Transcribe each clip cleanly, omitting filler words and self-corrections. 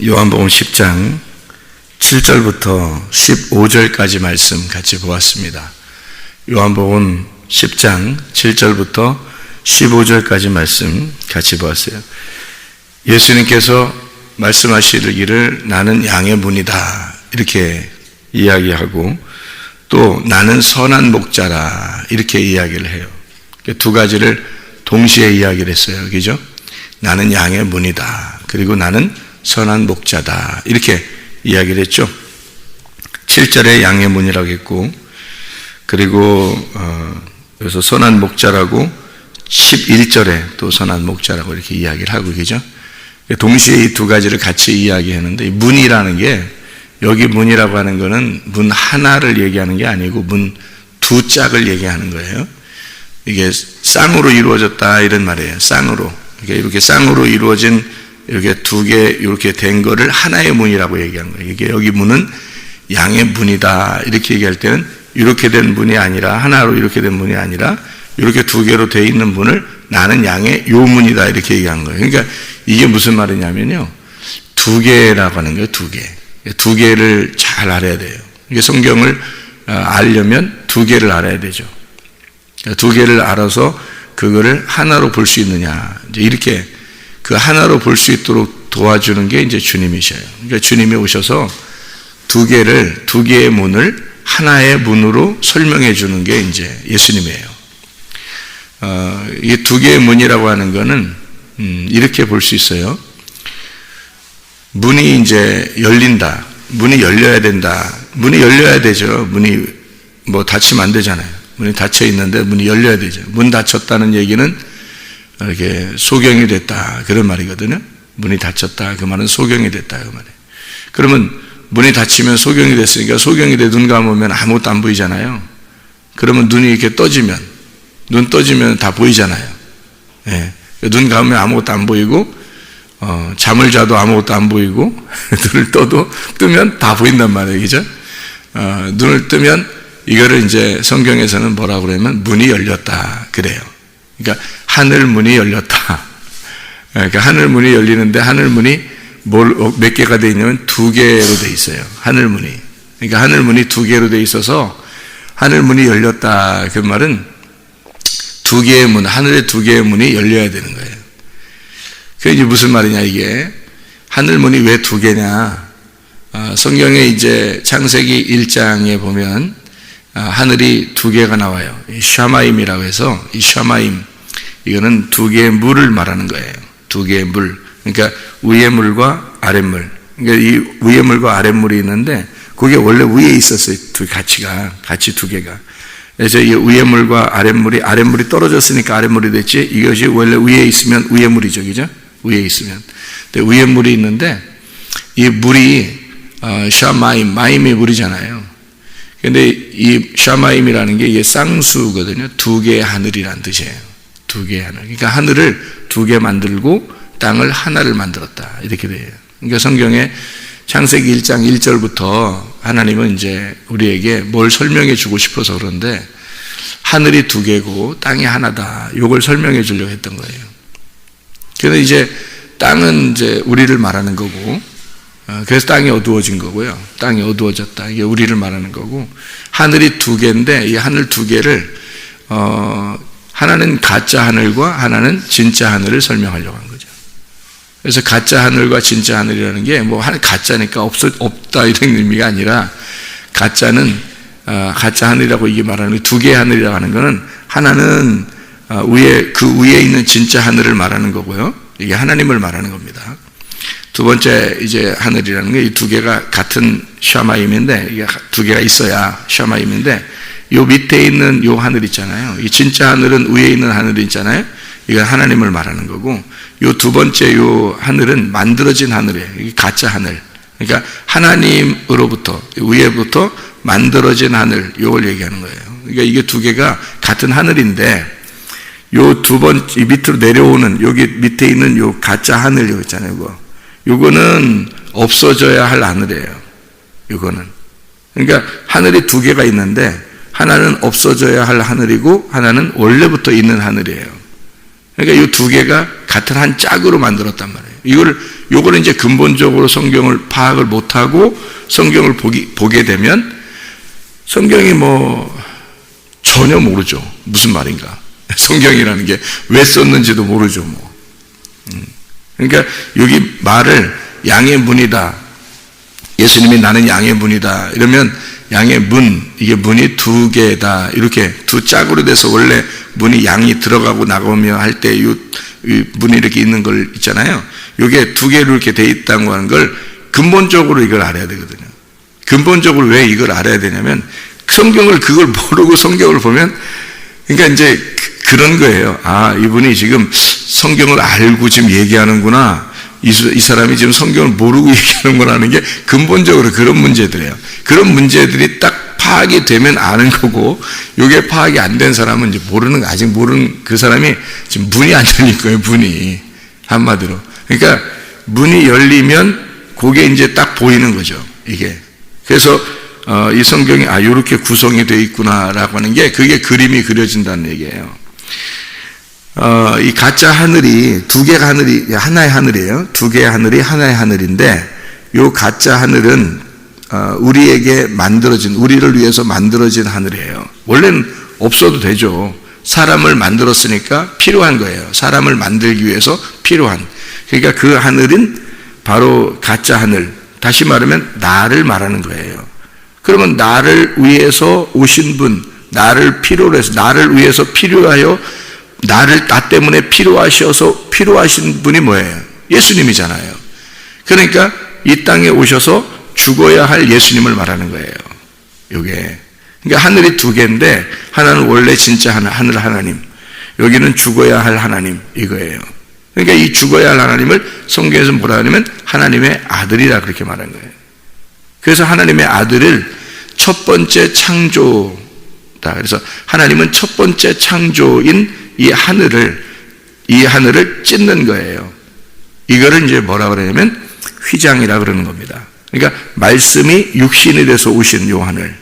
요한복음 10장 7절부터 15절까지 말씀 같이 보았습니다. 요한복음 10장 7절부터 15절까지 말씀 같이 보았어요. 예수님께서 말씀하시기를 나는 양의 문이다 이렇게 이야기하고 또 나는 선한 목자라 이렇게 이야기를 해요. 두 가지를 동시에 이야기를 했어요. 그죠? 나는 양의 문이다. 그리고 나는 선한 목자다. 이렇게 이야기를 했죠. 7절에 양의 문이라고 했고, 그리고 여기서 선한 목자라고 11절에 또 선한 목자라고 이렇게 이야기를 하고 계죠. 동시에 이 두 가지를 같이 이야기하는데, 문이라는 게 여기 문이라고 하는 거는 문 하나를 얘기하는 게 아니고 문 두 짝을 얘기하는 거예요. 이게 쌍으로 이루어졌다 이런 말이에요. 쌍으로. 이렇게 쌍으로 이루어진 이렇게 두 개 이렇게 된 거를 하나의 문이라고 얘기하는 거예요. 이게 여기 문은 양의 문이다 이렇게 얘기할 때는 이렇게 된 문이 아니라 하나로 이렇게 된 문이 아니라 이렇게 두 개로 되어 있는 문을 나는 양의 요 문이다 이렇게 얘기한 거예요. 그러니까 이게 무슨 말이냐면요, 두 개라고 하는 거예요. 두 개를 잘 알아야 돼요. 이게 성경을 알려면 두 개를 알아야 되죠. 두 개를 알아서 그거를 하나로 볼 수 있느냐, 이제 이렇게 그 하나로 볼 수 있도록 도와주는 게 이제 주님이셔요. 그러니까 주님이 오셔서 두 개의 문을 하나의 문으로 설명해 주는 게 이제 예수님이에요. 이 두 개의 문이라고 하는 거는 이렇게 볼 수 있어요. 문이 이제 열린다. 문이 열려야 된다. 문이 열려야 되죠. 문이 뭐 닫히면 안 되잖아요. 문이 닫혀 있는데 문이 열려야 되죠. 문 닫혔다는 얘기는 이렇게 소경이 됐다 그런 말이거든요. 문이 닫혔다 그 말은 소경이 됐다 그 말이에요. 그러면 문이 닫히면 소경이 됐으니까 소경이 돼 눈 감으면 아무것도 안 보이잖아요. 그러면 눈이 이렇게 눈 떠지면 다 보이잖아요. 예. 눈 감으면 아무것도 안 보이고 잠을 자도 아무것도 안 보이고 눈을 뜨면 다 보인단 말이에요. 그죠? 눈을 뜨면 이거를 이제 성경에서는 뭐라고 그러냐면 문이 열렸다 그래요. 그러니까 하늘 문이 열렸다. 그러니까 하늘 문이 열리는데 하늘 문이 몇 개가 되어 있냐면 두 개로 되어 있어요. 하늘 문이. 그러니까 하늘 문이 두 개로 되어 있어서 하늘 문이 열렸다 그 말은 두 개의 문, 하늘의 두 개의 문이 열려야 되는 거예요. 그게 이제 무슨 말이냐 이게. 하늘 문이 왜 두 개냐. 성경에 이제 창세기 1장에 보면 하늘이 두 개가 나와요. 샤마임이라고 해서 이 샤마임 이거는 두 개의 물을 말하는 거예요. 두 개의 물. 그러니까 위의 물과 아랫물. 그러니까 이 위의 물과 아랫물이 있는데 그게 원래 위에 있었어요. 같이 두 개가. 그래서 이 위의 물과 아랫물이 떨어졌으니까 아랫물이 됐지. 이것이 원래 위에 있으면 위의 물이죠. 그죠? 위에 있으면. 근데 위에 물이 있는데 이 물이 샤마임, 마임의 물이잖아요. 근데 이 샤마임이라는 게 이게 쌍수거든요. 두 개의 하늘이라는 뜻이에요. 두 개의 하늘. 그러니까 하늘을 두 개 만들고 땅을 하나를 만들었다. 이렇게 돼요. 그러니까 성경에 창세기 1장 1절부터 하나님은 이제 우리에게 뭘 설명해 주고 싶어서 그런데 하늘이 두 개고 땅이 하나다. 이걸 설명해 주려고 했던 거예요. 그래서 이제 땅은 이제 우리를 말하는 거고, 그래서 땅이 어두워진 거고요. 땅이 어두워졌다. 이게 우리를 말하는 거고, 하늘이 두 개인데 이 하늘 두 개를 하나는 가짜 하늘과 하나는 진짜 하늘을 설명하려고 한 거죠. 그래서 가짜 하늘과 진짜 하늘이라는 게 뭐 가짜니까 없다 이런 의미가 아니라 가짜는 가짜 하늘이라고 이게 말하는 두 개의 하늘이라고 하는 거는 하나는 그 위에 있는 진짜 하늘을 말하는 거고요. 이게 하나님을 말하는 겁니다. 두 번째 이제 하늘이라는 게 이 두 개가 같은 샤마임인데 이게 두 개가 있어야 샤마임인데 요 밑에 있는 요 하늘 있잖아요. 이 진짜 하늘은 위에 있는 하늘이 있잖아요. 이건 하나님을 말하는 거고 요 두 번째 요 하늘은 만들어진 하늘이에요. 이게 가짜 하늘. 그러니까 하나님으로부터 위에부터 만들어진 하늘 요걸 얘기하는 거예요. 그러니까 이게 두 개가 같은 하늘인데 요 두 번째 밑으로 내려오는 여기 밑에 있는 요 가짜 하늘 요 있잖아요. 요거는 없어져야 할 하늘이에요. 요거는. 그러니까 하늘이 두 개가 있는데 하나는 없어져야 할 하늘이고 하나는 원래부터 있는 하늘이에요. 그러니까 이 두 개가 같은 한 짝으로 만들었단 말이에요. 요거를 이제 근본적으로 성경을 파악을 못하고 성경을 보게 되면 성경이 전혀 모르죠. 무슨 말인가. 성경이라는 게 왜 썼는지도 모르죠. 그러니까 여기 말을 양의 문이다. 예수님이 나는 양의 문이다. 이러면 양의 문, 이게 문이 두 개다. 이렇게 두 짝으로 돼서 원래 문이 양이 들어가고 나가며 할 때 이 문이 이렇게 있는 걸 있잖아요. 이게 두 개로 이렇게 돼 있다고 하는 걸 근본적으로 이걸 알아야 되거든요. 근본적으로 왜 이걸 알아야 되냐면 성경을 그걸 모르고 성경을 보면 그러니까 이제 그런 거예요. 이분이 지금 성경을 알고 지금 얘기하는구나. 이 사람이 지금 성경을 모르고 얘기하는구나 하는 게 근본적으로 그런 문제들이에요. 그런 문제들이 딱 파악이 되면 아는 거고, 이게 파악이 안 된 사람은 이제 아직 모르는 그 사람이 지금 문이 안 열릴 거예요, 문이. 한마디로. 그러니까 문이 열리면 그게 이제 딱 보이는 거죠, 이게. 그래서 이 성경이 이렇게 구성이 되어 있구나라고 하는 게 그게 그림이 그려진다는 얘기예요. 이 가짜 하늘이 두 개가 하늘이 하나의 하늘이에요. 두 개의 하늘이 하나의 하늘인데 이 가짜 하늘은 우리에게 우리를 위해서 만들어진 하늘이에요. 원래는 없어도 되죠. 사람을 만들었으니까 필요한 거예요. 사람을 만들기 위해서 필요한. 그러니까 그 하늘은 바로 가짜 하늘. 다시 말하면 나를 말하는 거예요. 그러면 나를 위해서 오신 분, 나를 필요로 해서, 나를 위해서 필요하여, 나 때문에 필요하신 분이 뭐예요? 예수님이잖아요. 그러니까 이 땅에 오셔서 죽어야 할 예수님을 말하는 거예요. 요게. 그러니까 하늘이 두 개인데, 하나는 원래 진짜 하늘 하나님, 여기는 죽어야 할 하나님, 이거예요. 그러니까 이 죽어야 할 하나님을 성경에서 뭐라 하냐면 하나님의 아들이라 그렇게 말한 거예요. 그래서 하나님의 아들을 첫 번째 창조다. 그래서 하나님은 첫 번째 창조인 이 하늘을 찢는 거예요. 이거를 이제 뭐라 그러냐면 휘장이라 그러는 겁니다. 그러니까 말씀이 육신이 돼서 오신 요 하늘.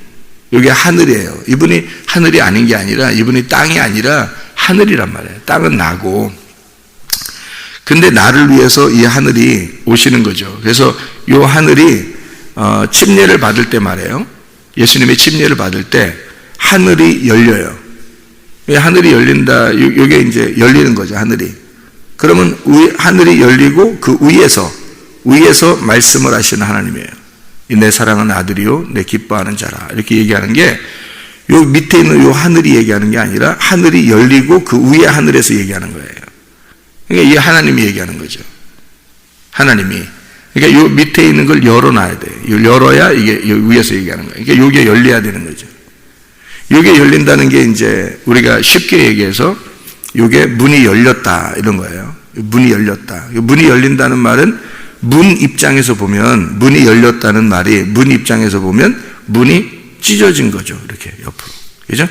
이게 하늘이에요. 이분이 하늘이 아닌 게 아니라, 이분이 땅이 아니라 하늘이란 말이에요. 땅은 나고. 근데 나를 위해서 이 하늘이 오시는 거죠. 그래서 이 하늘이 침례를 받을 때 말이에요. 예수님의 침례를 받을 때 하늘이 열려요. 왜 하늘이 열린다? 이게 이제 열리는 거죠, 하늘이. 그러면 하늘이 열리고 그 위에서 말씀을 하시는 하나님이에요. 내 사랑하는 아들이요, 내 기뻐하는 자라. 이렇게 얘기하는 게 요 밑에 있는 요 하늘이 얘기하는 게 아니라 하늘이 열리고 그 위에 하늘에서 얘기하는 거예요. 그러니까 이 하나님이 얘기하는 거죠. 하나님이. 그러니까 요 밑에 있는 걸 열어놔야 돼요. 열어야 이게 위에서 얘기하는 거예요. 그러니까 요게 열려야 되는 거죠. 요게 열린다는 게 이제 우리가 쉽게 얘기해서 요게 문이 열렸다 이런 거예요. 문이 열렸다. 문이 열린다는 말은 문 입장에서 보면 문이 열렸다는 말이 문 입장에서 보면 문이 찢어진 거죠. 이렇게 옆으로. 그죠?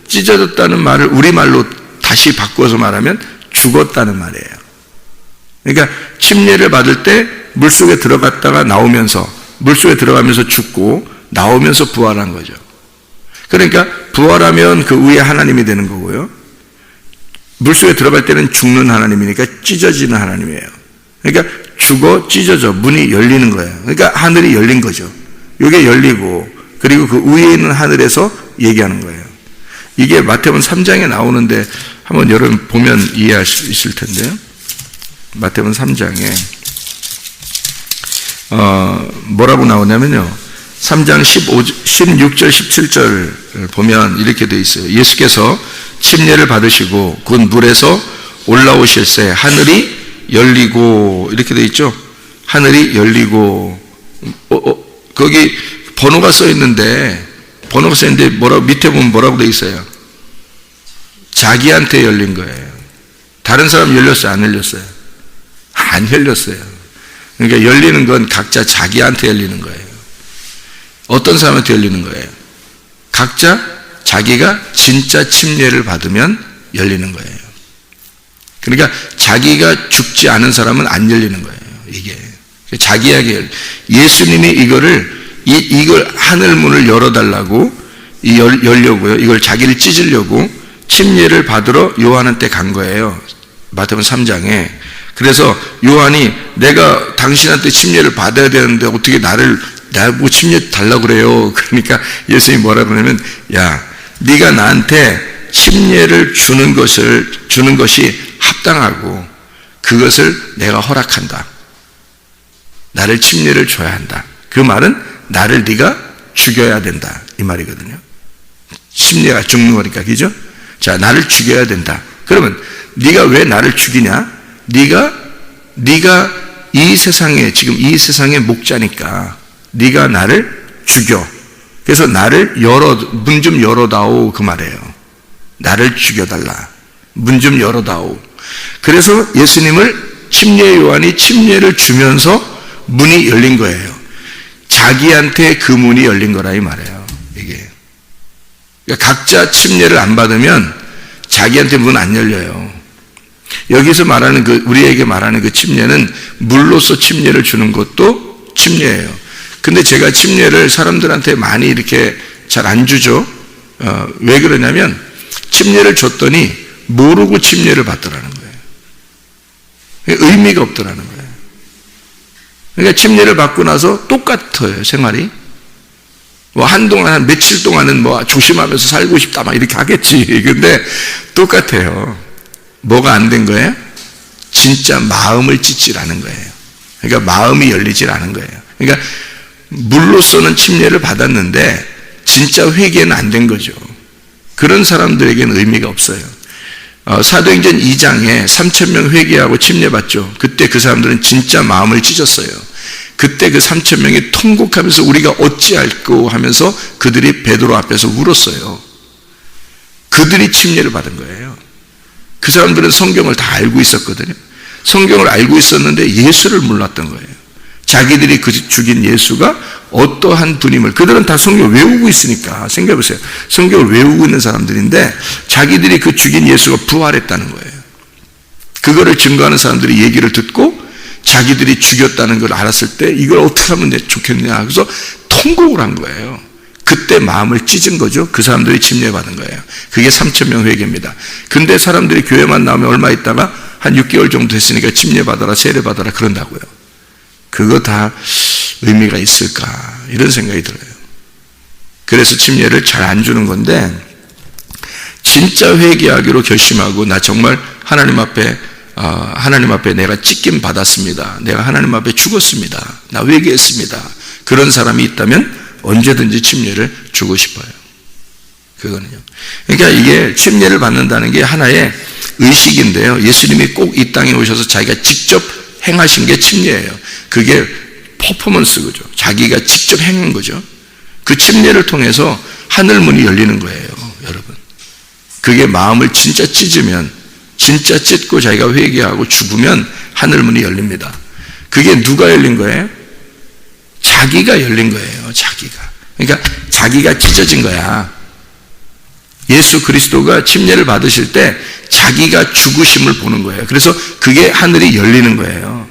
찢어졌다는 말을 우리말로 다시 바꿔서 말하면 죽었다는 말이에요. 그러니까 침례를 받을 때 물속에 들어갔다가 나오면서 물속에 들어가면서 죽고 나오면서 부활한 거죠. 그러니까 부활하면 그 위에 하나님이 되는 거고요. 물속에 들어갈 때는 죽는 하나님이니까 찢어지는 하나님이에요. 그러니까 죽어 찢어져 문이 열리는 거예요. 그러니까 하늘이 열린 거죠. 이게 열리고 그리고 그 위에 있는 하늘에서 얘기하는 거예요. 이게 마태복음 3장에 나오는데 한번 여러분 보면 이해할 수 있을 텐데요. 마태복음 3장에 뭐라고 나오냐면요. 3장 16절 17절 보면 이렇게 되어 있어요. 예수께서 침례를 받으시고 곧 물에서 올라오실새 하늘이 열리고 이렇게 되어 있죠. 하늘이 열리고 거기 번호가 써 있는데 밑에 보면 뭐라고 되어 있어요? 자기한테 열린 거예요. 다른 사람 열렸어요? 안 열렸어요? 안 열렸어요. 그러니까 열리는 건 각자 자기한테 열리는 거예요. 어떤 사람한테 열리는 거예요? 각자 자기가 진짜 침례를 받으면 열리는 거예요. 그러니까 자기가 죽지 않은 사람은 안 열리는 거예요. 이게 자기에게 예수님이 이걸 하늘문을 열어달라고 열려고요. 이걸 자기를 찢으려고 침례를 받으러 요한한테 간 거예요. 마태복음 3장에. 그래서 요한이 내가 당신한테 침례를 받아야 되는데 어떻게 나보고 침례 달라고 그래요. 그러니까 예수님이 뭐라 그러냐면, 야, 네가 나한테 침례를 주는 것이 합당하고 그것을 내가 허락한다. 나를 침례를 줘야 한다. 그 말은 나를 네가 죽여야 된다. 이 말이거든요. 침례가 죽는 거니까, 그죠? 자, 나를 죽여야 된다. 그러면 네가 왜 나를 죽이냐? 네가 이 세상에, 지금 이 세상의 목자니까 네가 나를 죽여. 그래서 나를 문 좀 열어다오. 그 말이에요. 나를 죽여달라. 문 좀 열어다오. 그래서 예수님을 침례 요한이 침례를 주면서 문이 열린 거예요. 자기한테 그 문이 열린 거라 이 말이에요. 이게. 그러니까 각자 침례를 안 받으면 자기한테 문 안 열려요. 여기서 말하는 우리에게 말하는 그 침례는 물로서 침례를 주는 것도 침례예요. 근데 제가 침례를 사람들한테 많이 이렇게 잘 안 주죠. 왜 그러냐면 침례를 줬더니 모르고 침례를 받더라는 거예요. 의미가 없더라는 거예요. 그러니까 침례를 받고 나서 똑같아요, 생활이. 한동안, 한 며칠 동안은 조심하면서 살고 싶다, 막 이렇게 하겠지. 근데 똑같아요. 뭐가 안 된 거예요? 진짜 마음을 찢지라는 거예요. 그러니까 마음이 열리질 않은 거예요. 그러니까 물로서는 침례를 받았는데 진짜 회개는 안 된 거죠. 그런 사람들에게는 의미가 없어요. 사도행전 2장에 3,000명 회개하고 침례받죠. 그때 그 사람들은 진짜 마음을 찢었어요. 그때 그 3,000명이 통곡하면서 우리가 어찌할꼬 하면서 그들이 베드로 앞에서 울었어요. 그들이 침례를 받은 거예요. 그 사람들은 성경을 다 알고 있었거든요. 성경을 알고 있었는데 예수를 몰랐던 거예요. 자기들이 죽인 예수가 어떠한 분임을, 그들은 다 성경을 외우고 있으니까 생각해보세요. 성경을 외우고 있는 사람들인데 자기들이 그 죽인 예수가 부활했다는 거예요. 그거를 증거하는 사람들이 얘기를 듣고 자기들이 죽였다는 걸 알았을 때 이걸 어떻게 하면 좋겠냐, 그래서 통곡을 한 거예요. 그때 마음을 찢은 거죠. 그 사람들이 침례받은 거예요. 그게 3,000명 회개입니다. 근데 사람들이 교회만 나오면 얼마 있다가 한 6개월 정도 됐으니까 침례받아라, 세례받아라 그런다고요. 그거 다 의미가 있을까, 이런 생각이 들어요. 그래서 침례를 잘 안 주는 건데, 진짜 회개하기로 결심하고 나 정말 하나님 앞에 내가 찢김 받았습니다, 내가 하나님 앞에 죽었습니다, 나 회개했습니다, 그런 사람이 있다면 언제든지 침례를 주고 싶어요. 그거는요. 그러니까 이게 침례를 받는다는 게 하나의 의식인데요, 예수님이 꼭 이 땅에 오셔서 자기가 직접 행하신 게 침례예요. 그게 퍼포먼스죠. 자기가 직접 행한 거죠. 그 침례를 통해서 하늘 문이 열리는 거예요, 여러분. 그게 마음을 진짜 찢으면, 진짜 찢고 자기가 회개하고 죽으면 하늘 문이 열립니다. 그게 누가 열린 거예요? 자기가 열린 거예요, 자기가. 그러니까 자기가 찢어진 거야. 예수 그리스도가 침례를 받으실 때 자기가 죽으심을 보는 거예요. 그래서 그게 하늘이 열리는 거예요.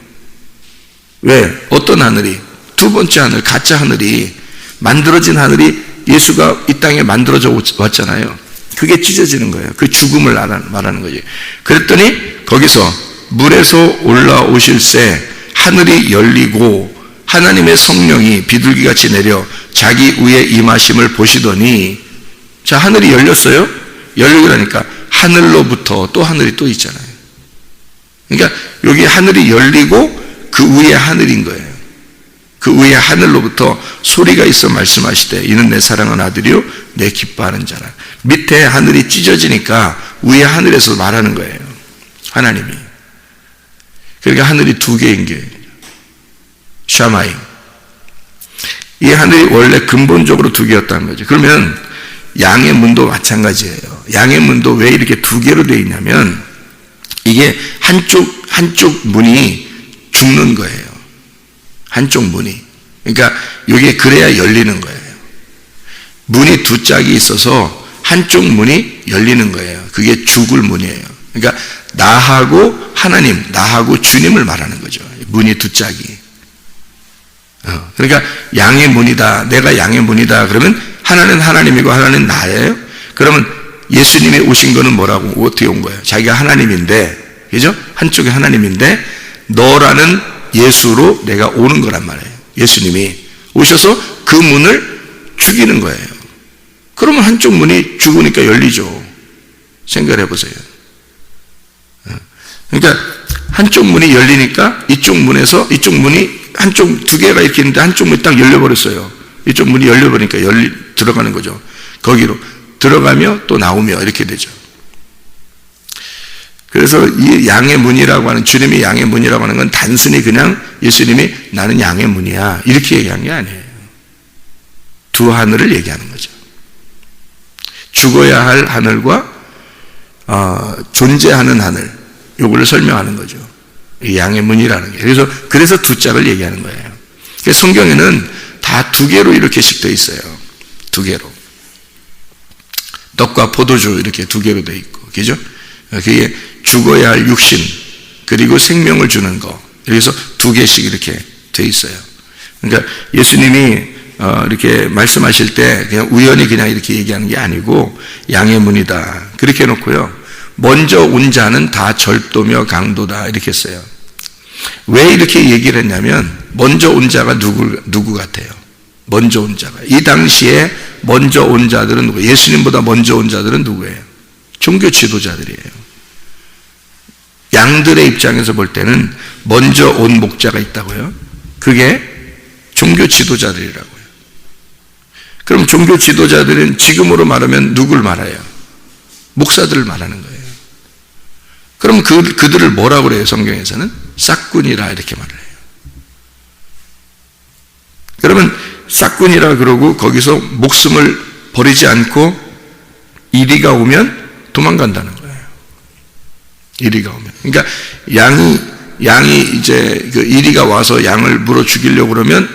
왜? 어떤 하늘이? 두 번째 하늘, 가짜 하늘이, 만들어진 하늘이 예수가 이 땅에 만들어져 왔잖아요. 그게 찢어지는 거예요. 그 죽음을 말하는 거지. 그랬더니 거기서 물에서 올라오실새 하늘이 열리고 하나님의 성령이 비둘기같이 내려 자기 위에 임하심을 보시더니, 자, 하늘이 열렸어요? 열리고 나니까 하늘로부터 또 하늘이 또 있잖아요. 그러니까 여기 하늘이 열리고 그 위에 하늘인 거예요. 그 위에 하늘로부터 소리가 있어 말씀하시되 이는 내 사랑하는 아들이요 내 기뻐하는 자라. 밑에 하늘이 찢어지니까 위에 하늘에서 말하는 거예요, 하나님이. 그러니까 하늘이 두 개인 게 샤마임. 이 하늘이 원래 근본적으로 두 개였다는 거죠. 그러면 양의 문도 마찬가지예요. 양의 문도 왜 이렇게 두 개로 되어 있냐면 이게 한쪽 문이 죽는 거예요. 한쪽 문이. 그러니까 이게 그래야 열리는 거예요. 문이 두 짝이 있어서 한쪽 문이 열리는 거예요. 그게 죽을 문이에요. 그러니까 나하고 하나님, 나하고 주님을 말하는 거죠. 문이 두 짝이. 그러니까 양의 문이다, 내가 양의 문이다 그러면 하나는 하나님이고 하나는 나예요. 그러면 예수님이 오신 거는 뭐라고, 어떻게 온 거예요? 자기가 하나님인데, 그죠? 한쪽에 하나님인데, 너라는 예수로 내가 오는 거란 말이에요. 예수님이 오셔서 그 문을 죽이는 거예요. 그러면 한쪽 문이 죽으니까 열리죠. 생각을 해보세요. 그러니까 한쪽 문이 열리니까 이쪽 문에서, 이쪽 문이 한쪽 두 개가 이렇게 있는데 한쪽 문이 딱 열려버렸어요. 이쪽 문이 열려버리니까 들어가는 거죠. 거기로 들어가며 또 나오며 이렇게 되죠. 그래서 이 양의 문이라고 하는, 주님이 양의 문이라고 하는 건 단순히 그냥 예수님이 나는 양의 문이야 이렇게 얘기한 게 아니에요. 두 하늘을 얘기하는 거죠. 죽어야 할 하늘과 존재하는 하늘, 요거를 설명하는 거죠. 이 양의 문이라는 게. 그래서 두 짝을 얘기하는 거예요. 그래서 성경에는 다 두 개로 이렇게씩 되어 있어요. 두 개로. 떡과 포도주 이렇게 두 개로 되어 있고, 그죠? 그게 죽어야 할 육신, 그리고 생명을 주는 거. 그래서 두 개씩 이렇게 되어 있어요. 그러니까 예수님이 이렇게 말씀하실 때 그냥 우연히 그냥 이렇게 얘기하는 게 아니고 양의 문이다. 그렇게 해놓고요. 먼저 온 자는 다 절도며 강도다. 이렇게 했어요. 왜 이렇게 얘기를 했냐면, 먼저 온 자가 누구 같아요? 먼저 온 자가. 이 당시에 먼저 온 자들은 누구예요? 예수님보다 먼저 온 자들은 누구예요? 종교 지도자들이에요. 양들의 입장에서 볼 때는 먼저 온 목자가 있다고요. 그게 종교 지도자들이라고요. 그럼 종교 지도자들은 지금으로 말하면 누굴 말해요? 목사들을 말하는 거예요. 그럼 그들을 뭐라고 그래요? 성경에서는 싹군이라 이렇게 말을 해요. 그러면 싹군이라 그러고 거기서 목숨을 버리지 않고 이리가 오면 도망간다는 거예요. 이리가 오면. 그러니까 양이 이제 그 이리가 와서 양을 물어 죽이려고 그러면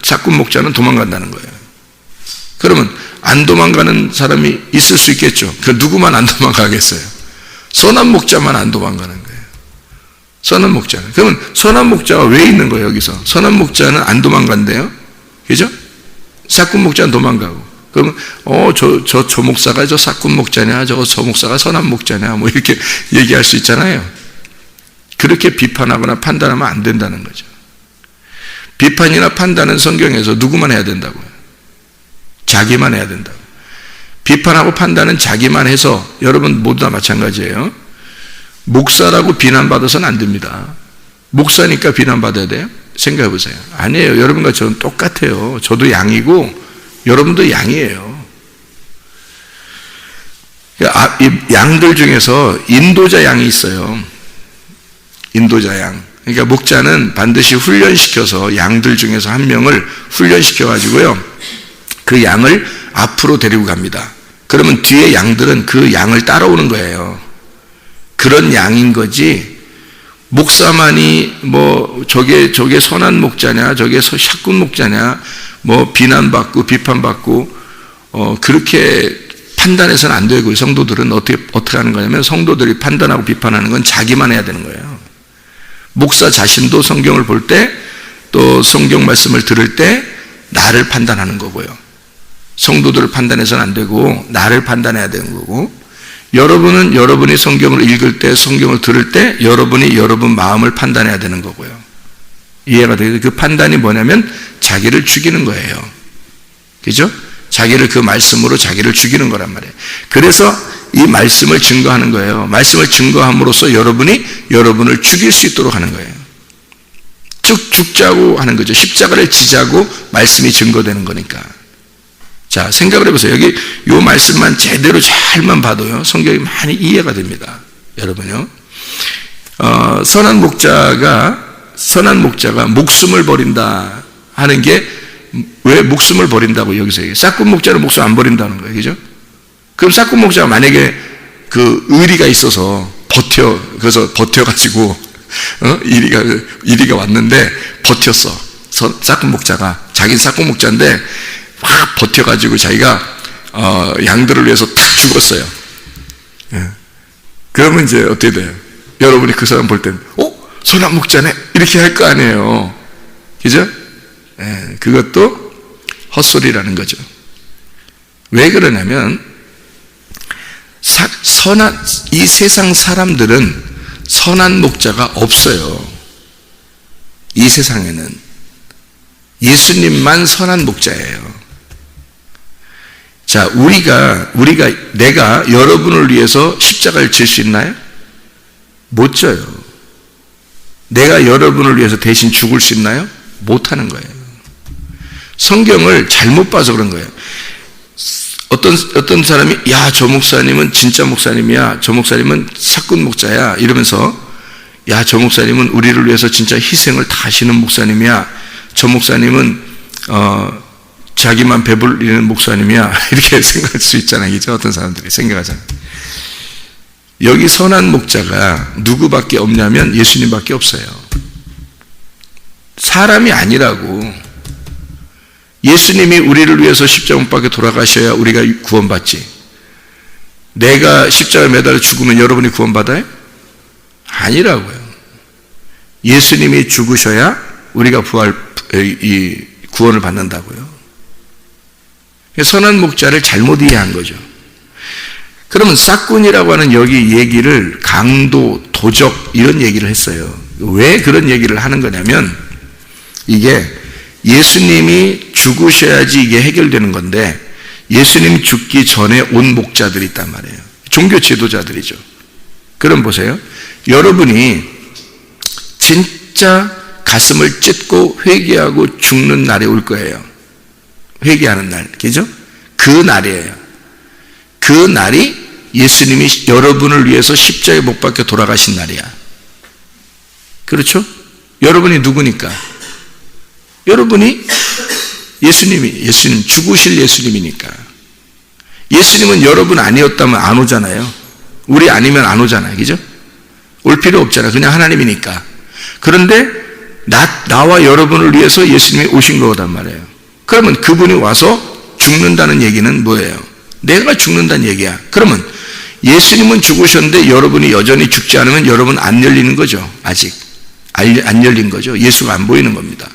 싹군 목자는 도망간다는 거예요. 그러면 안 도망가는 사람이 있을 수 있겠죠. 그 누구만 안 도망가겠어요? 선한 목자만 안 도망가는 거예요. 선한 목자는. 그러면 선한 목자가 왜 있는 거예요, 여기서? 선한 목자는 안 도망간대요. 그죠? 싹군 목자는 도망가고. 그러면, 저 목사가 저 싹군 목자냐, 저 목사가 선한 목자냐, 뭐 이렇게 얘기할 수 있잖아요. 그렇게 비판하거나 판단하면 안 된다는 거죠. 비판이나 판단은 성경에서 누구만 해야 된다고요? 자기만 해야 된다고. 비판하고 판단은 자기만 해서, 여러분 모두 다 마찬가지예요. 목사라고 비난받아서는 안 됩니다. 목사니까 비난받아야 돼요? 생각해 보세요. 아니에요. 여러분과 저는 똑같아요. 저도 양이고 여러분도 양이에요. 이 양들 중에서 인도자 양이 있어요. 인도자 양. 그러니까 목자는 반드시 훈련시켜서 양들 중에서 한 명을 훈련시켜 가지고요, 그 양을 앞으로 데리고 갑니다. 그러면 뒤에 양들은 그 양을 따라오는 거예요. 그런 양인 거지, 목사만이 뭐 저게 선한 목자냐, 저게 샷군 목자냐, 뭐 비난받고 비판받고 그렇게 판단해서는 안 되고, 성도들은 어떻게 하는 거냐면, 성도들이 판단하고 비판하는 건 자기만 해야 되는 거예요. 목사 자신도 성경을 볼 때, 또 성경 말씀을 들을 때 나를 판단하는 거고요. 성도들을 판단해서는 안 되고 나를 판단해야 되는 거고, 여러분은 여러분이 성경을 읽을 때, 성경을 들을 때 여러분이 여러분 마음을 판단해야 되는 거고요. 이해가 되죠? 그 판단이 뭐냐면 자기를 죽이는 거예요. 그죠? 자기를, 그 말씀으로 자기를 죽이는 거란 말이에요. 그래서 이 말씀을 증거하는 거예요. 말씀을 증거함으로써 여러분이 여러분을 죽일 수 있도록 하는 거예요. 즉 죽자고 하는 거죠. 십자가를 지자고 말씀이 증거되는 거니까. 자, 생각을 해보세요. 여기 이 말씀만 제대로 잘만 봐도요, 성경이 많이 이해가 됩니다. 여러분요. 선한 목자가 목숨을 버린다 하는 게, 왜 목숨을 버린다고 여기서 얘기해요? 싹군 목자는 목숨 안 버린다는 거예요. 그죠? 그럼 싹군 목자가 만약에 그 의리가 있어서 그래서 버텨가지고, 이리가 왔는데 버텼어. 싹군 목자가. 자기는 싹군 목자인데 막 버텨가지고 자기가 양들을 위해서 탁 죽었어요. 예. 그러면 이제 어떻게 돼요? 여러분이 그 사람 볼 때는 선한 목자네 이렇게 할 거 아니에요. 그죠? 예. 그것도 헛소리라는 거죠. 왜 그러냐면, 이 세상 사람들은 선한 목자가 없어요. 이 세상에는 예수님만 선한 목자예요. 자, 내가 여러분을 위해서 십자가를 질 수 있나요? 못 져요. 내가 여러분을 위해서 대신 죽을 수 있나요? 못 하는 거예요. 성경을 잘못 봐서 그런 거예요. 어떤 사람이, 야, 저 목사님은 진짜 목사님이야. 저 목사님은 사꾼 목자야. 이러면서, 야, 저 목사님은 우리를 위해서 진짜 희생을 다 하시는 목사님이야. 저 목사님은, 자기만 배불리는 목사님이야. 이렇게 생각할 수 있잖아요. 그죠? 어떤 사람들이 생각하잖아요. 여기 선한 목자가 누구밖에 없냐면 예수님밖에 없어요. 사람이 아니라고. 예수님이 우리를 위해서 십자가 못 박혀 돌아가셔야 우리가 구원받지. 내가 십자가에 매달려 죽으면 여러분이 구원받아요? 아니라고요. 예수님이 죽으셔야 우리가 구원을 받는다고요. 선한 목자를 잘못 이해한 거죠. 그러면 싹군이라고 하는 여기 얘기를 강도, 도적 이런 얘기를 했어요. 왜 그런 얘기를 하는 거냐면 이게 예수님이 죽으셔야지 이게 해결되는 건데 예수님이 죽기 전에 온 목자들이 있단 말이에요. 종교 지도자들이죠. 그럼 보세요. 여러분이 진짜 가슴을 찢고 회개하고 죽는 날이 올 거예요. 회개하는 날, 그죠? 그 날이에요. 그 날이 예수님이 여러분을 위해서 십자가에 못 박혀 돌아가신 날이야. 그렇죠? 여러분이 누구니까? 여러분이 예수님 죽으실 예수님이니까. 예수님은 여러분 아니었다면 안 오잖아요. 우리 아니면 안 오잖아요. 그죠? 올 필요 없잖아요. 그냥 하나님이니까. 그런데 나와 여러분을 위해서 예수님이 오신 거단 말이에요. 그러면 그분이 와서 죽는다는 얘기는 뭐예요? 내가 죽는다는 얘기야. 그러면 예수님은 죽으셨는데 여러분이 여전히 죽지 않으면 여러분 안 열리는 거죠. 아직 안 열린 거죠. 예수가 안 보이는 겁니다.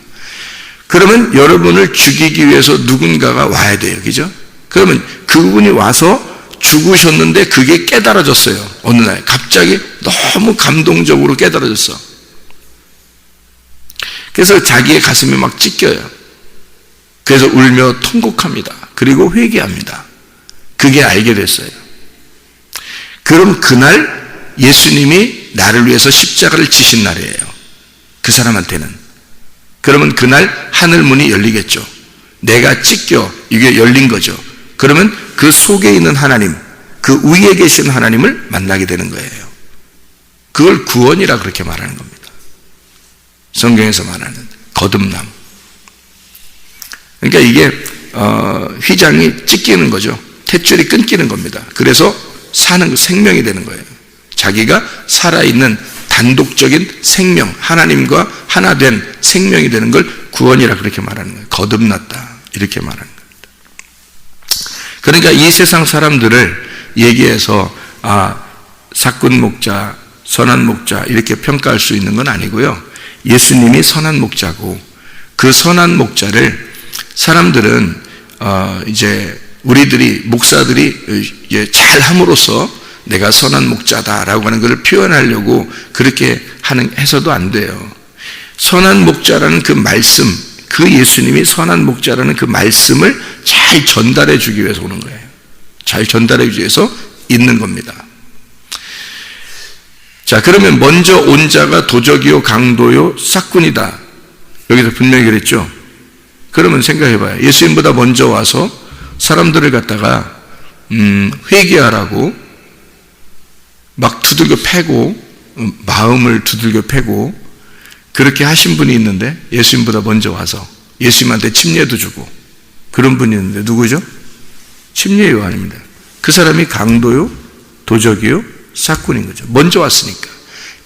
그러면 여러분을 죽이기 위해서 누군가가 와야 돼요. 그죠? 그러면 그분이 와서 죽으셨는데 그게 깨달아졌어요. 어느 날 갑자기 너무 감동적으로 깨달아졌어. 그래서 자기의 가슴이 막 찢겨요. 그래서 울며 통곡합니다. 그리고 회개합니다. 그게 알게 됐어요. 그럼 그날 예수님이 나를 위해서 십자가를 지신 날이에요. 그 사람한테는. 그러면 그날 하늘문이 열리겠죠. 내가 찢겨 이게 열린 거죠. 그러면 그 속에 있는 하나님, 그 위에 계신 하나님을 만나게 되는 거예요. 그걸 구원이라 그렇게 말하는 겁니다. 성경에서 말하는 거듭남. 그러니까 이게 휘장이 찢기는 거죠. 탯줄이 끊기는 겁니다. 그래서 사는 생명이 되는 거예요. 자기가 살아있는 단독적인 생명, 하나님과 하나 된 생명이 되는 걸 구원이라 그렇게 말하는 거예요. 거듭났다 이렇게 말하는 겁니다. 그러니까 이 세상 사람들을 얘기해서 사꾼 목자, 선한 목자 이렇게 평가할 수 있는 건 아니고요. 예수님이 선한 목자고 그 선한 목자를 사람들은 이제 우리들이 목사들이 잘 함으로써 내가 선한 목자다라고 하는 것을 표현하려고 그렇게 해서도 안 돼요. 선한 목자라는 그 말씀, 그 예수님이 선한 목자라는 그 말씀을 잘 전달해 주기 위해서 오는 거예요. 잘 전달해 주기 위해서 있는 겁니다. 자, 그러면 먼저 온 자가 도적이요 강도요 싹군이다. 여기서 분명히 그랬죠. 그러면 생각해봐요. 예수님보다 먼저 와서 사람들을 갖다가 회개하라고 막 두들겨 패고 마음을 두들겨 패고 그렇게 하신 분이 있는데 예수님보다 먼저 와서 예수님한테 침례도 주고 그런 분이 있는데 누구죠? 침례 요한입니다. 그 사람이 강도요 도적이요 싹군인 거죠. 먼저 왔으니까.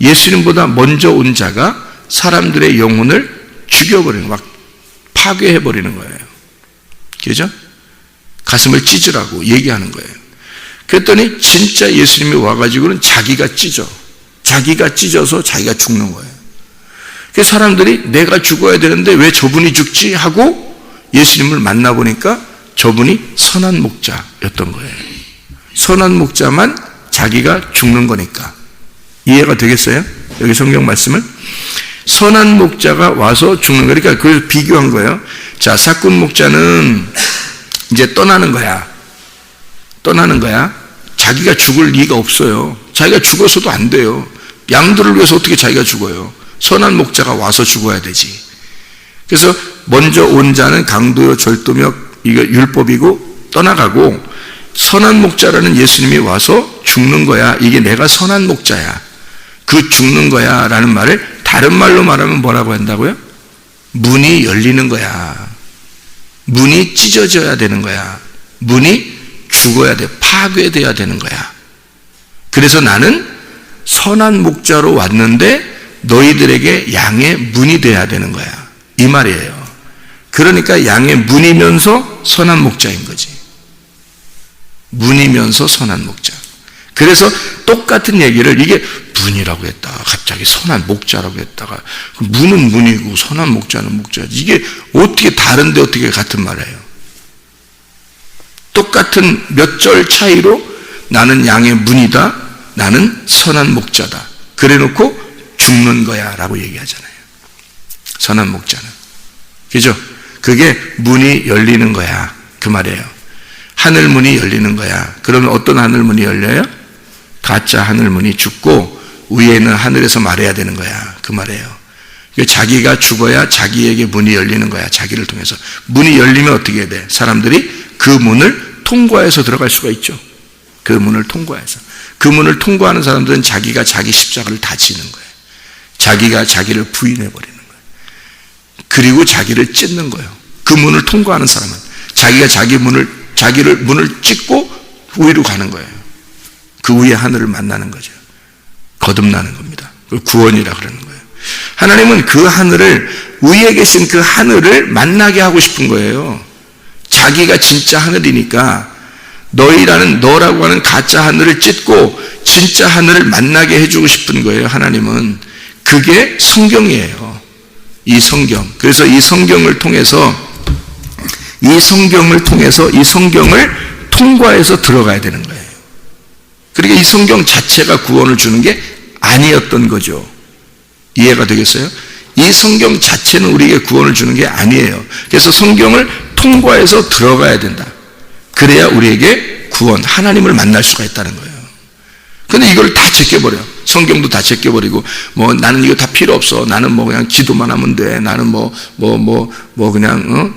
예수님보다 먼저 온 자가 사람들의 영혼을 죽여버리는, 막 파괴해버리는 거예요. 그죠? 가슴을 찢으라고 얘기하는 거예요. 그랬더니 진짜 예수님이 와가지고는 자기가 찢어. 자기가 찢어서 자기가 죽는 거예요. 그래서 사람들이 내가 죽어야 되는데 왜 저분이 죽지? 하고 예수님을 만나보니까 저분이 선한 목자였던 거예요. 선한 목자만 자기가 죽는 거니까. 이해가 되겠어요? 여기 성경 말씀을? 선한 목자가 와서 죽는 거예요. 그러니까 그걸 비교한 거예요. 자, 삭군 목자는 이제 떠나는 거야. 자기가 죽을 리가 없어요. 자기가 죽어서도 안 돼요. 양들을 위해서 어떻게 자기가 죽어요? 선한 목자가 와서 죽어야 되지. 그래서 먼저 온 자는 강도요 절도며 이거 율법이고 떠나가고, 선한 목자라는 예수님이 와서 죽는 거야. 이게 내가 선한 목자야. 그 죽는 거야 라는 말을 다른 말로 말하면 뭐라고 한다고요? 문이 열리는 거야. 문이 찢어져야 되는 거야. 문이 죽어야 돼. 파괴돼야 되는 거야. 그래서 나는 선한 목자로 왔는데 너희들에게 양의 문이 돼야 되는 거야. 이 말이에요. 그러니까 양의 문이면서 선한 목자인 거지. 문이면서 선한 목자. 그래서 똑같은 얘기를, 이게 문이라고 했다가 갑자기 선한 목자라고 했다가, 문은 문이고 선한 목자는 목자지. 이게 어떻게 다른데 어떻게 같은 말이에요? 똑같은 몇 절 차이로 나는 양의 문이다, 나는 선한 목자다. 그래 놓고 죽는 거야 라고 얘기하잖아요. 선한 목자는. 그죠? 그게 문이 열리는 거야. 그 말이에요. 하늘 문이 열리는 거야. 그러면 어떤 하늘 문이 열려요? 가짜 하늘 문이 죽고 위에는 하늘에서 말해야 되는 거야. 그 말이에요. 자기가 죽어야 자기에게 문이 열리는 거야. 자기를 통해서. 문이 열리면 어떻게 해야 돼? 사람들이 그 문을 통과해서 들어갈 수가 있죠. 그 문을 통과해서. 그 문을 통과하는 사람들은 자기가 자기 십자가를 다 지는 거예요. 자기가 자기를 부인해버리는 거예요. 그리고 자기를 찢는 거예요. 그 문을 통과하는 사람은 자기가 자기를 문을 찢고 위로 가는 거예요. 그 위에 하늘을 만나는 거죠. 거듭나는 겁니다. 그걸 구원이라 그러는 거예요. 하나님은 그 하늘을, 위에 계신 그 하늘을 만나게 하고 싶은 거예요. 자기가 진짜 하늘이니까 너라고 하는 가짜 하늘을 찢고 진짜 하늘을 만나게 해주고 싶은 거예요. 하나님은. 그게 성경이에요. 이 성경. 그래서 이 성경을 통해서 이 성경을 통과해서 들어가야 되는 거예요. 그러니까 이 성경 자체가 구원을 주는 게 아니었던 거죠. 이해가 되겠어요? 이 성경 자체는 우리에게 구원을 주는 게 아니에요. 그래서 성경을 통과해서 들어가야 된다. 그래야 우리에게 구원, 하나님을 만날 수가 있다는 거예요. 근데 이걸 다 제껴버려. 성경도 다 제껴버리고, 나는 이거 다 필요 없어. 나는 그냥 기도만 하면 돼. 나는 그냥,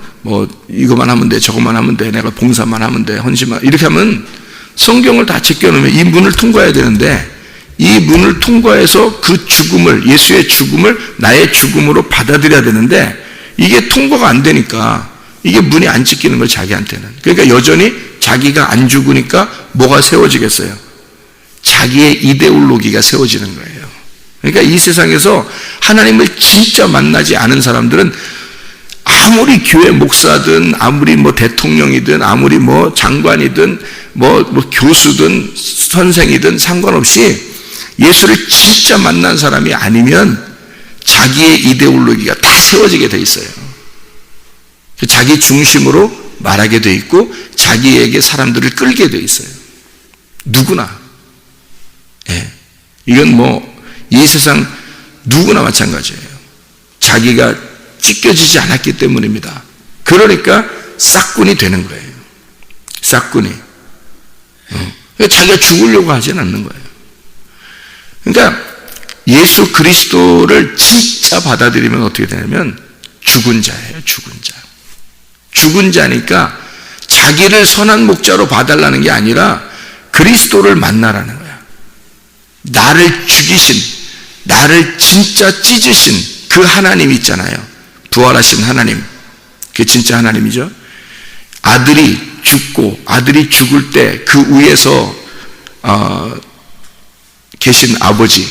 이거만 하면 돼. 저것만 하면 돼. 내가 봉사만 하면 돼. 헌신만. 이렇게 하면 성경을 다 제껴놓으면 이 문을 통과해야 되는데, 이 문을 통과해서 그 죽음을, 예수의 죽음을 나의 죽음으로 받아들여야 되는데, 이게 통과가 안 되니까, 이게 문이 안 찍히는 거예요, 자기한테는. 그러니까 여전히 자기가 안 죽으니까 뭐가 세워지겠어요? 자기의 이데올로기가 세워지는 거예요. 그러니까 이 세상에서 하나님을 진짜 만나지 않은 사람들은 아무리 교회 목사든, 아무리 대통령이든, 아무리 장관이든, 교수든, 선생이든 상관없이 예수를 진짜 만난 사람이 아니면 자기의 이데올로기가 다 세워지게 돼 있어요. 자기 중심으로 말하게 돼 있고 자기에게 사람들을 끌게 돼 있어요. 누구나. 예. 이건 이 세상 누구나 마찬가지예요. 자기가 찢겨지지 않았기 때문입니다. 그러니까 싹군이 되는 거예요. 싹군이. 자기가 죽으려고 하진 않는 거예요. 그러니까 예수 그리스도를 진짜 받아들이면 어떻게 되냐면 죽은 자예요. 죽은 자. 죽은 자니까 자기를 선한 목자로 봐달라는 게 아니라 그리스도를 만나라는 거야. 나를 죽이신, 나를 진짜 찢으신 그 하나님 있잖아요. 부활하신 하나님. 그게 진짜 하나님이죠. 아들이 죽을 때 그 위에서 계신 아버지,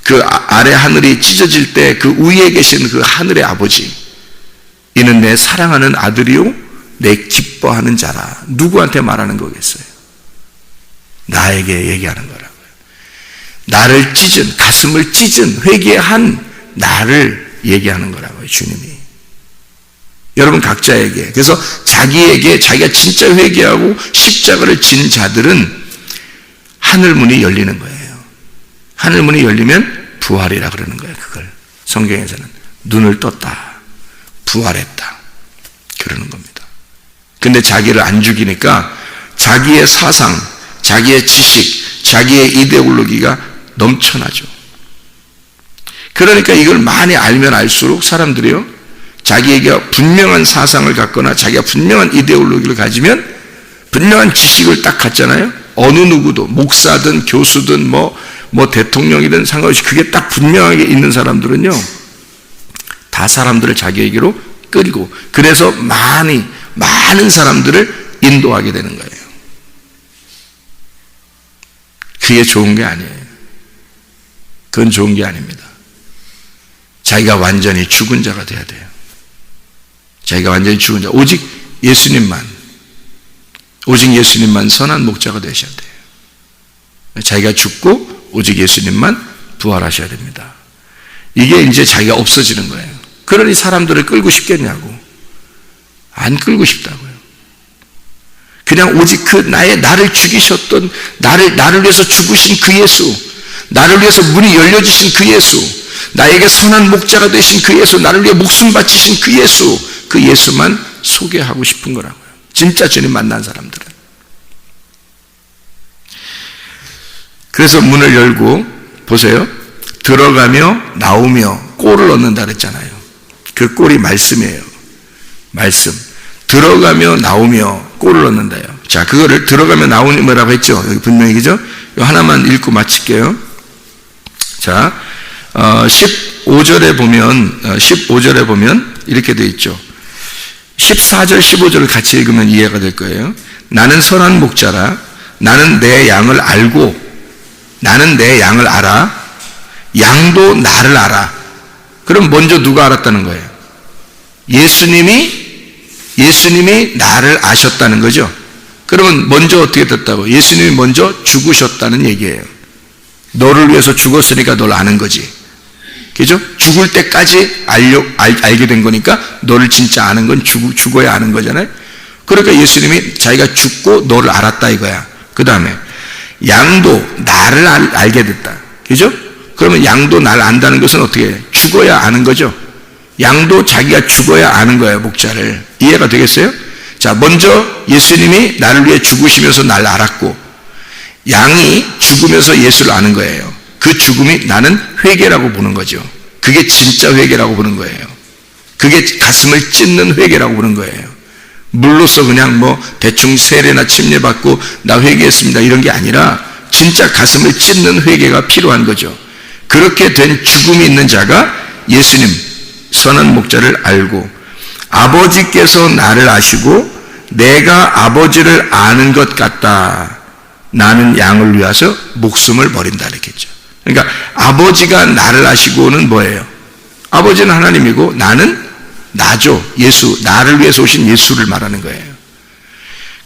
그 아래 하늘이 찢어질 때 그 위에 계신 그 하늘의 아버지, 이는 내 사랑하는 아들이요 내 기뻐하는 자라. 누구한테 말하는 거겠어요? 나에게 얘기하는 거라고요. 나를 찢은, 가슴을 찢은, 회개한 나를 얘기하는 거라고요, 주님이. 여러분 각자에게. 그래서 자기에게 자기가 진짜 회개하고 십자가를 진 자들은 하늘 문이 열리는 거예요. 하늘 문이 열리면 부활이라 그러는 거예요. 그걸 성경에서는 눈을 떴다, 부활했다 그러는 겁니다. 근데 자기를 안 죽이니까 자기의 사상, 자기의 지식, 자기의 이데올로기가 넘쳐나죠. 그러니까 이걸 많이 알면 알수록 사람들이요, 자기에게 분명한 사상을 갖거나 자기가 분명한 이데올로기를 가지면, 분명한 지식을 딱 갖잖아요. 어느 누구도 목사든 교수든 뭐 대통령이든 상관없이 그게 딱 분명하게 있는 사람들은요, 다 사람들을 자기에게로 끌고, 그래서 많은 사람들을 인도하게 되는 거예요. 그게 좋은 게 아니에요. 그건 좋은 게 아닙니다. 자기가 완전히 죽은 자가 돼야 돼요. 자기가 완전히 죽은 자, 오직 예수님만 선한 목자가 되셔야 돼요. 자기가 죽고 오직 예수님만 부활하셔야 됩니다. 이게 이제 자기가 없어지는 거예요. 그러니 사람들을 끌고 싶겠냐고. 안 끌고 싶다고요. 그냥 오직 나를 죽이셨던, 나를 위해서 죽으신 그 예수, 나를 위해서 문이 열려주신 그 예수, 나에게 선한 목자가 되신 그 예수, 나를 위해 목숨 바치신 그 예수, 그 예수만 소개하고 싶은 거라고요. 진짜 주님 만난 사람들은. 그래서 문을 열고, 보세요. 들어가며 나오며 꼴을 얻는다 그랬잖아요. 그 꼴이 말씀이에요. 말씀. 들어가며 나오며 꼴을 얻는다요. 자, 그거를 들어가며 나오며라고 했죠. 여기 분명히, 그죠? 이거 하나만 읽고 마칠게요. 자, 15절에 보면 이렇게 되어 있죠. 14절, 15절을 같이 읽으면 이해가 될 거예요. 나는 선한 목자라. 나는 내 양을 알고, 나는 내 양을 알아. 양도 나를 알아. 그럼 먼저 누가 알았다는 거예요? 예수님이 나를 아셨다는 거죠. 그러면 먼저 어떻게 됐다고? 예수님이 먼저 죽으셨다는 얘기예요. 너를 위해서 죽었으니까 널 아는 거지. 그죠? 죽을 때까지 알게 된 거니까 너를 진짜 아는 건 죽어야 아는 거잖아요. 그러니까 예수님이 자기가 죽고 너를 알았다 이거야. 그 다음에 양도 나를 알게 됐다. 그죠? 그러면 양도 나를 안다는 것은 어떻게 해요? 죽어야 아는 거죠. 양도 자기가 죽어야 아는 거예요, 목자를. 이해가 되겠어요? 자, 먼저 예수님이 나를 위해 죽으시면서 나를 알았고, 양이 죽으면서 예수를 아는 거예요. 그 죽음이 나는 회개라고 보는 거죠. 그게 진짜 회개라고 보는 거예요. 그게 가슴을 찢는 회개라고 보는 거예요. 물로서 그냥 대충 세례나 침례받고 나 회개했습니다 이런 게 아니라 진짜 가슴을 찢는 회개가 필요한 거죠. 그렇게 된 죽음이 있는 자가 예수님 선한 목자를 알고, 아버지께서 나를 아시고 내가 아버지를 아는 것 같다. 나는 양을 위해서 목숨을 버린다 이렇게 했죠. 그러니까 아버지가 나를 아시고는 뭐예요? 아버지는 하나님이고 나는 나죠. 예수, 나를 위해서 오신 예수를 말하는 거예요.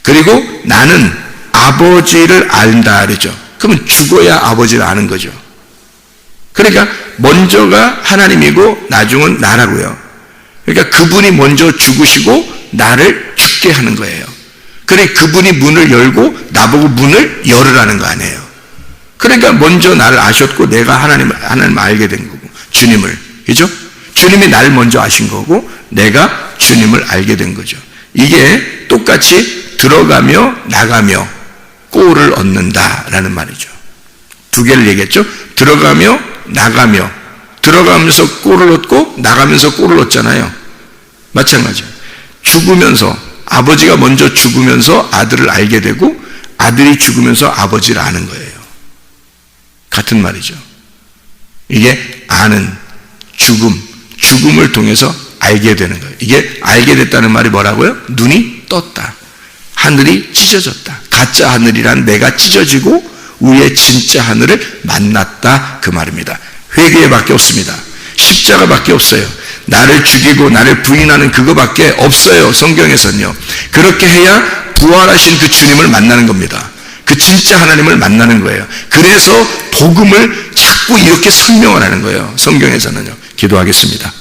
그리고 나는 아버지를 안다 그러죠. 그러면 죽어야 아버지를 아는 거죠. 그러니까 먼저가 하나님이고 나중은 나라고요. 그러니까 그분이 먼저 죽으시고 나를 죽게 하는 거예요. 그러니까 그분이 문을 열고 나보고 문을 열으라는 거 아니에요. 그러니까 먼저 나를 아셨고 내가 하나님을 알게 된 거고, 주님을. 그죠? 주님이 나를 먼저 아신 거고 내가 주님을 알게 된 거죠. 이게 똑같이 들어가며 나가며 꼴을 얻는다라는 말이죠. 두 개를 얘기했죠. 들어가며 나가며, 들어가면서 꼴을 얻고 나가면서 꼴을 얻잖아요. 마찬가지예요. 죽으면서, 아버지가 먼저 죽으면서 아들을 알게 되고 아들이 죽으면서 아버지를 아는 거예요. 같은 말이죠. 이게 아는, 죽음을 통해서 알게 되는 거예요. 이게 알게 됐다는 말이 뭐라고요? 눈이 떴다. 하늘이 찢어졌다. 가짜 하늘이란 내가 찢어지고 우리의 진짜 하늘을 만났다 그 말입니다. 회개밖에 없습니다. 십자가밖에 없어요. 나를 죽이고 나를 부인하는 그거밖에 없어요. 성경에서는요. 그렇게 해야 부활하신 그 주님을 만나는 겁니다. 그 진짜 하나님을 만나는 거예요. 그래서 복음을 자꾸 이렇게 설명을 하는 거예요. 성경에서는요. 기도하겠습니다.